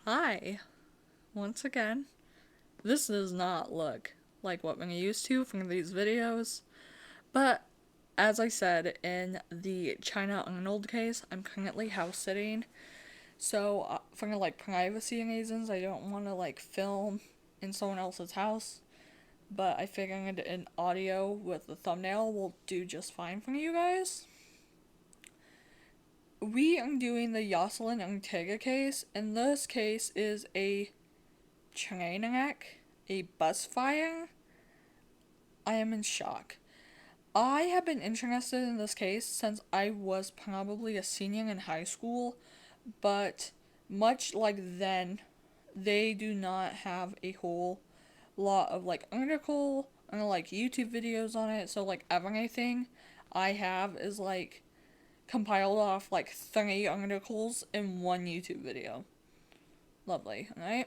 Hi, once again. This does not look like what we're used to from these videos, but as I said in the China Arnold case, I'm currently house sitting, so for privacy reasons, I don't want to film in someone else's house. But I figured an audio with the thumbnail will do just fine for you guys. We are doing the Yoselyn Ortega case, and this case is a train wreck, a bus fire. I am in shock. I have been interested in this case since I was probably a senior in high school, but much like then, they do not have a whole lot of article or YouTube videos on it. So everything I have is compiled off 3 articles in one YouTube video. Lovely, right?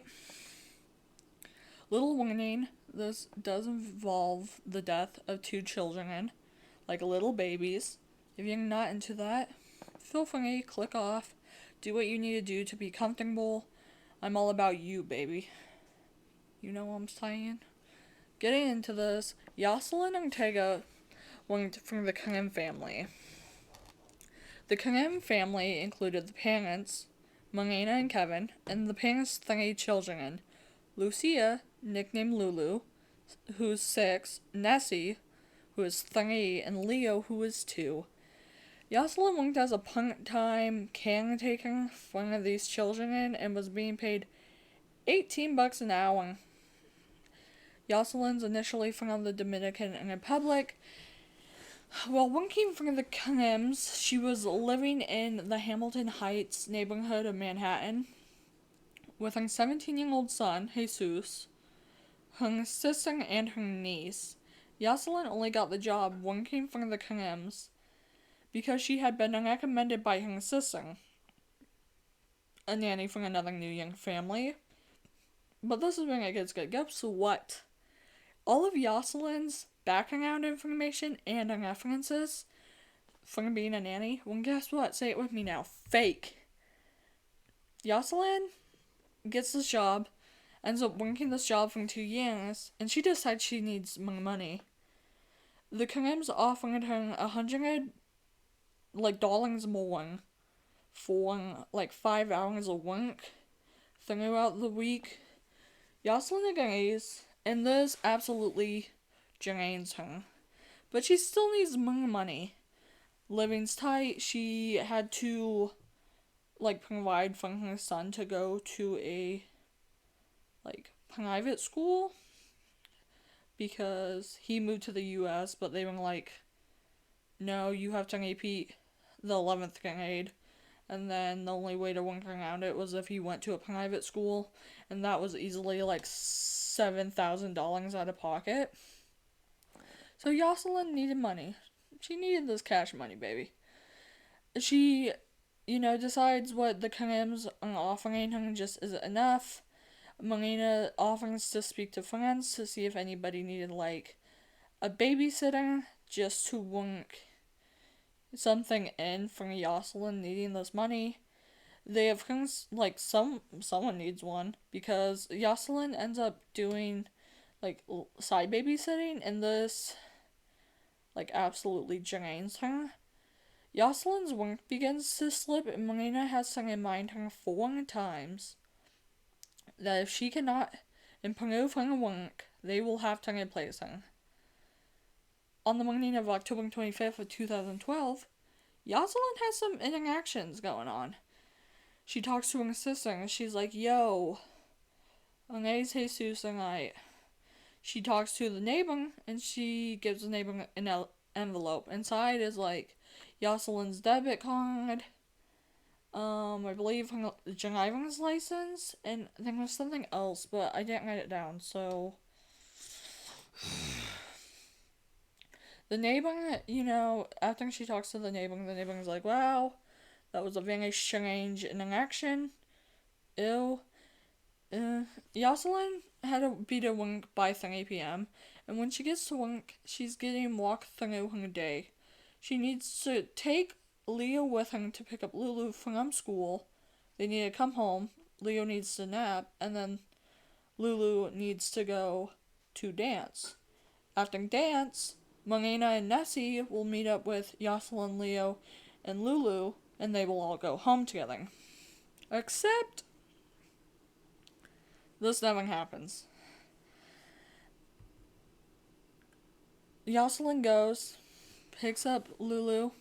Little warning, this does involve the death of 2 children, little babies. If you're not into that, feel free, click off, do what you need to do to be comfortable. I'm all about you, baby. You know what I'm saying? Getting into this, Yoselyn Ortega went from the Krim family. The Krim family included the parents, Marina and Kevin, and the parents' 3 children, Lucia, nicknamed Lulu, who's 6, Nessie, who is 3, and Leo, who is 2. Yoselyn worked as a part-time caretaker for one of these children and was being paid $18 an hour. Yoselyn's initially from the Dominican Republic. While working for the Krims, she was living in the Hamilton Heights neighborhood of Manhattan with her 17-year-old son, Jesus, her sister, and her niece. Yoselyn only got the job working for the Krims because she had been recommended by her sister, a nanny for another New York family. But this is when it gets good. Guess what? All of Yoselyn's background information and references from being a nanny, well, guess what? Say it with me now. Fake. Yoselyn gets this job, ends up working this job for 2 years, and she decides she needs more money. The Krims offered her $100 more for 5 hours of work throughout the week. Yoselyn agrees, and this absolutely drains her. But she still needs more money. Living's tight. She had to provide for her son to go to a private school because he moved to the US, but they were no, you have to repeat the 11th grade. And then the only way to work around it was if he went to a private school, and that was easily $7,000 out of pocket. So Yoselyn needed money. She needed this cash money, baby. She, decides what the Krims are offering her just isn't enough. Marina offers to speak to friends to see if anybody needed a babysitter just to work something in for Yoselyn needing this money. They have someone needs one because Yoselyn ends up doing side babysitting, and this absolutely drains her. Yoselyn's work begins to slip, and Marina has to remind her 4 times that if she cannot improve her work, they will have to replace her. On the morning of October 25th of 2012, Yoselyn has some interactions going on. She talks to her sister, and she's like, yo, Anais Jesus and I. She talks to the neighbor, and she gives the neighbor an envelope. Inside is Yoselyn's debit card, I believe her driver's license, and there was something else, but I didn't write it down, so... The neighbor, after she talks to the neighbor's like, wow, that was a very strange interaction. Ew. Yoselyn had to be to work by 3 p.m., and when she gets to work, she's getting walked through her day. She needs to take Leo with her to pick up Lulu from school. They need to come home, Leo needs to nap, and then Lulu needs to go to dance. After dance, Marina and Nessie will meet up with Yoselyn, Leo, and Lulu, and they will all go home together. Except this never happens. Yoselyn goes, picks up Lulu.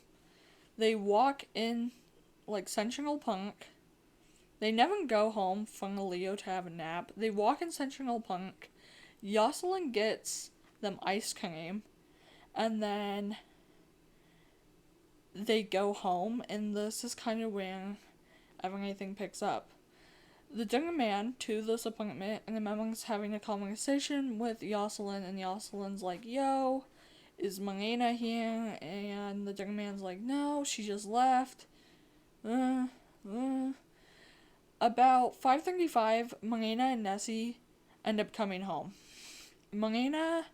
They walk in like Central Park. They never go home from Leo to have a nap. They walk in Central Park. Yoselyn gets them ice cream, and then they go home, and this is kind of where everything picks up. The young man to this apartment and remembers having a conversation with Yoselyn, and Yoselyn's like, yo, is Marina here? And the young man's like, no, she just left. About 5:35, Marina and Nessie end up coming home. Marina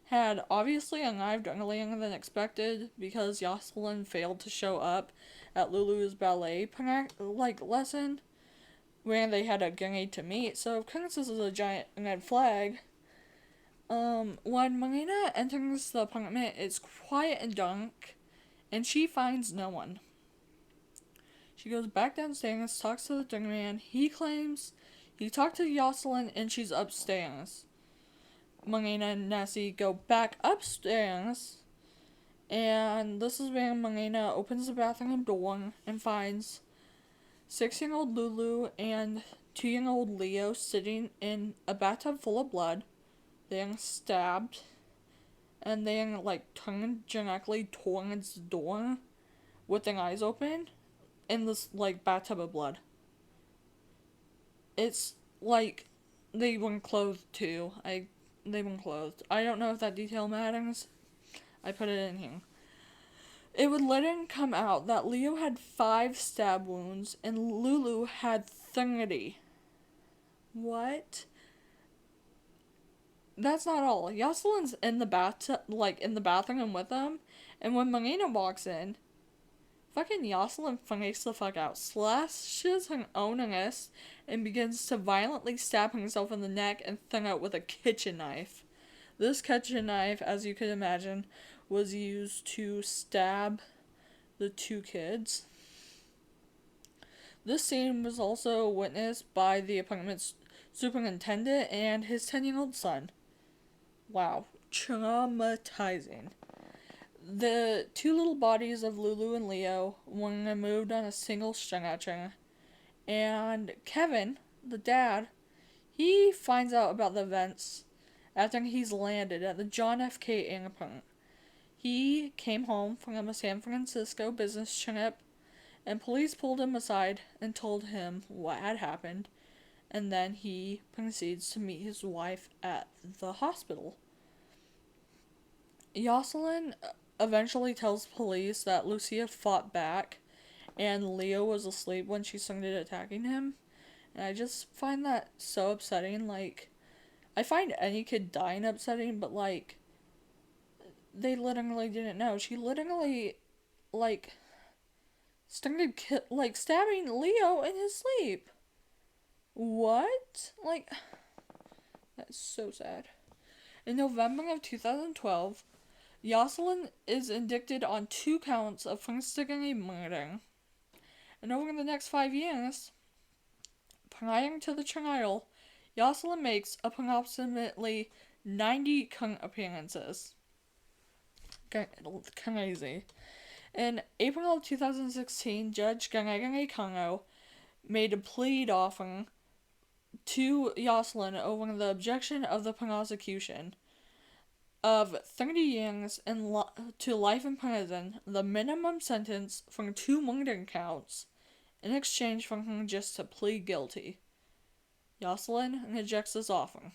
had obviously arrived earlier than expected because Yoselyn failed to show up at Lulu's ballet lesson where they had agreed to meet. So of course this is a giant red flag. When Marina enters the apartment, it's quiet and dark, and she finds no one. She goes back downstairs, talks to the young man. He claims he talked to Yoselyn and she's upstairs. Marina and Nessie go back upstairs, and this is where Marina opens the bathroom door and finds 6-year-old Lulu and 2-year-old Leo sitting in a bathtub full of blood. They're stabbed, and they're turned directly towards the door with their eyes open in this bathtub of blood. It's they weren't clothed too. They weren't clothed. I don't know if that detail matters. I put it in here. It would later come out that Leo had 5 stab wounds and Lulu had 30. What? That's not all. Yoselyn's in the bathroom with them, and when Marina walks in, fucking Yoselyn freaks the fuck out, slashes her own wrist, and begins to violently stab herself in the neck and throat with a kitchen knife. This kitchen knife, as you could imagine, was used to stab the 2 kids. This scene was also witnessed by the apartment's superintendent and his 10-year-old son. Wow, traumatizing. The 2 little bodies of Lulu and Leo were removed on a single stretcher, and Kevin, the dad, he finds out about the events after he's landed at the John F. K. airport. He came home from a San Francisco business trip, and police pulled him aside and told him what had happened, and then he proceeds to meet his wife at the hospital. Yoselyn eventually tells police that Lucia fought back and Leo was asleep when she started attacking him. And I just find that so upsetting. I find any kid dying upsetting, but they literally didn't know. She literally started stabbing Leo in his sleep. What? That's so sad. In November of 2012, Yoselyn is indicted on 2 counts of first-degree murder. And over the next 5 years, prior to the trial, Yoselyn makes approximately 90 court appearances. Crazy. In April of 2016, Judge Gregory Cano made a plea offer to Yoselyn over the objection of the prosecution of 30 years to life in prison, the minimum sentence for 2 murder counts, in exchange for her just to plead guilty. Yoselyn rejects this offer.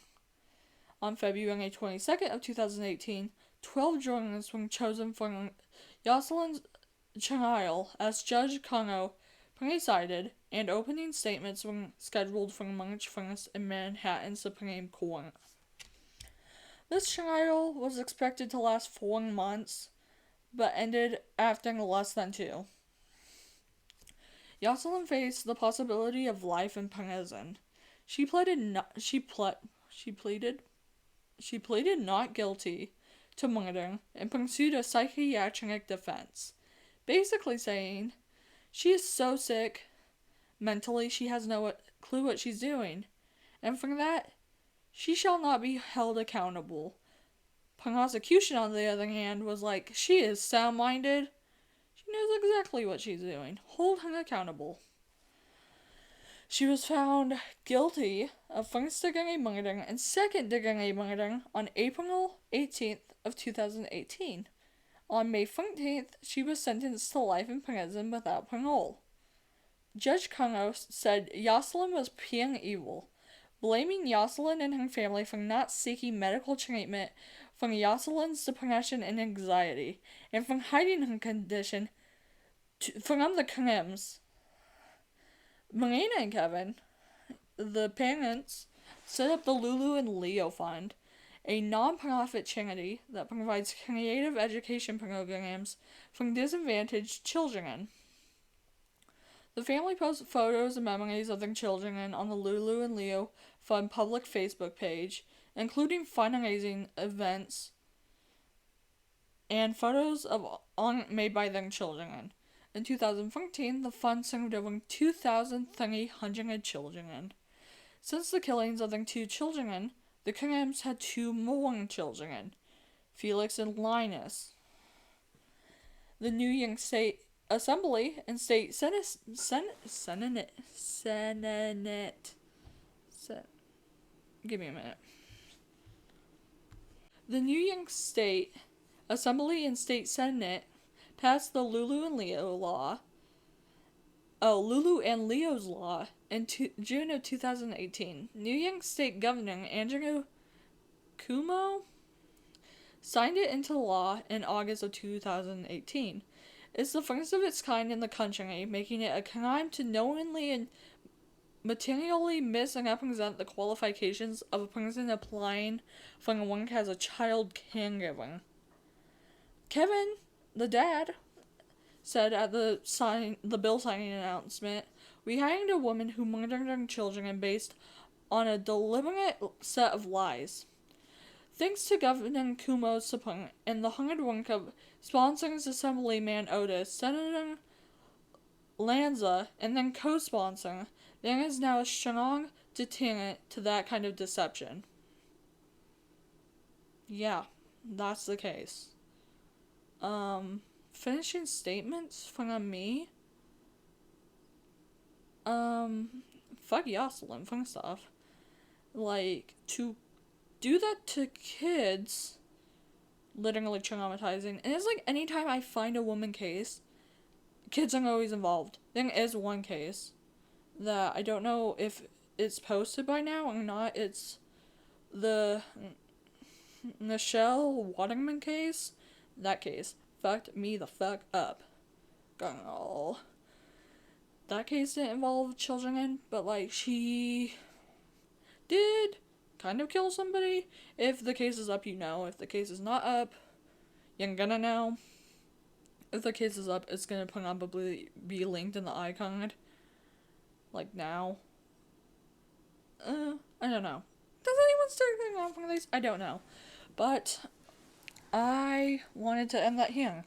On February 22nd of 2018, 12 jurors were chosen for Yoselyn's trial as Judge Cano presided, and opening statements were scheduled for March 1st in Manhattan Supreme Court. This trial was expected to last 4 months, but ended after less than 2. Yoselyn faced the possibility of life in prison. She pleaded not guilty to murder and pursued a psychiatric defense, basically saying she is so sick mentally she has no clue what she's doing, and for that she shall not be held accountable. Prosecution, on the other hand, was like, she is sound-minded, she knows exactly what she's doing, hold her accountable. She was found guilty of first-degree murder and second-degree murder on April 18th of 2018. On May 14th, she was sentenced to life in prison without parole. Judge Carnos said Yoselyn was pure evil, blaming Yoselyn and her family for not seeking medical treatment for Yoselyn's depression and anxiety, and for hiding her condition from the Krims. Marina and Kevin, the parents, set up the Lulu and Leo Fund, a non-profit charity that provides creative education programs for disadvantaged children. The family posts photos and memories of their children on the Lulu and Leo Fund public Facebook page, including fundraising events and photos of made by their children. In 2014, the fund served over 2,300 children. Since the killings of their 2 children, the Krims had 2 more children, Felix and Linus. The New York State Assembly and State Senate. Give me a minute. The New York State Assembly and State Senate passed the Lulu and Leo's Law in June of 2018. New York State Governor Andrew Cuomo signed it into law in August of 2018. It's the first of its kind in the country, making it a crime to knowingly and materially misrepresent the qualifications of a person applying for work as a child caregiver. Kevin, the dad, said at the bill signing announcement, "We hired a woman who murdered her children based on a deliberate set of lies. Thanks to Governor Cuomo's support and the hard work of sponsors Assemblyman Otis, Senator Lanza, and then co-sponsor, there is now a strong deterrent to that kind of deception." Yeah, that's the case. Finishing statements from me. Fuck Yoselyn, first off. Like, to do that to kids, literally traumatizing. And it's like, anytime I find a woman case, kids are always involved. There is one case that I don't know if it's posted by now or not. It's the Michelle Waterman case. That case fucked me the fuck up. Girl. That case didn't involve children, but like, she did kind of kill somebody. If the case is up, you know. If the case is not up, you're gonna know. If the case is up, it's gonna probably be linked in the icon. Like now. I don't know. Does anyone start going on for these? I don't know. But I wanted to end that here.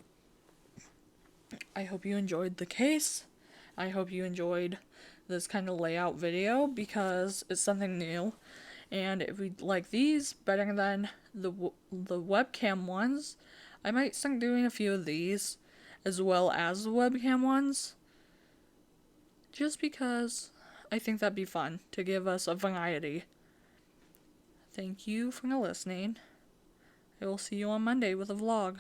I hope you enjoyed the case. I hope you enjoyed this kind of layout video because it's something new. And if we like these better than the webcam ones, I might start doing a few of these as well as the webcam ones. Just because I think that'd be fun to give us a variety. Thank you for listening. I will see you on Monday with a vlog.